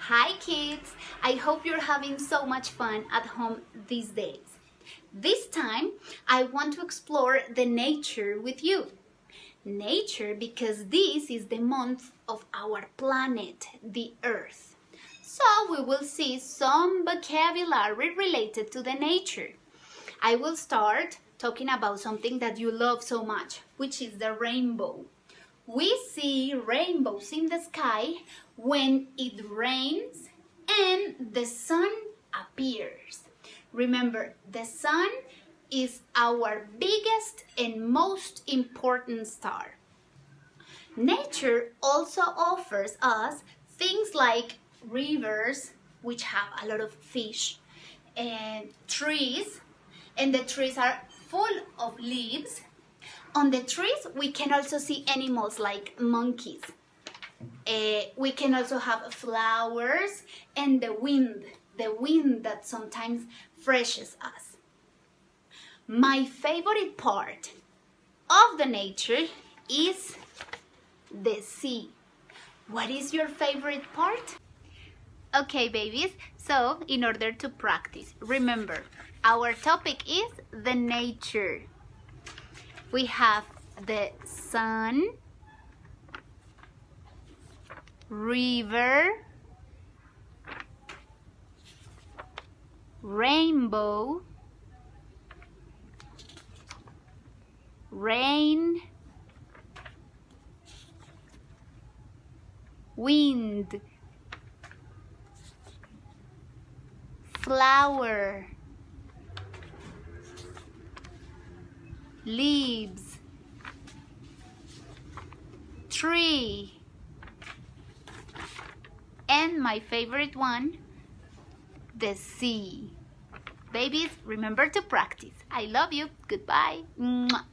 Hi kids! I hope you're having so much fun at home these days. This time I want to explore the nature with you. Nature because this is the month of our planet, the Earth. So we will see some vocabulary related to the nature. I will start talking about something that you love so much, which is the rainbow. We see rainbows in the sky when it rains and the sun appears. Remember, the sun is our biggest and most important star. Nature also offers us things like rivers, which have a lot of fish, and trees, and the trees are full of leaves. On the trees, we can also see animals like monkeys. We can also have flowers and the wind that sometimes freshes us. My favorite part of the nature is the sea. What is your favorite part? Okay, babies, so in order to practice, remember, our topic is the nature. We have the sun, river, rainbow, rain, wind, flower, leaves, tree, and my favorite one, the sea. Babies, remember to practice. I love you. Goodbye. Mwah.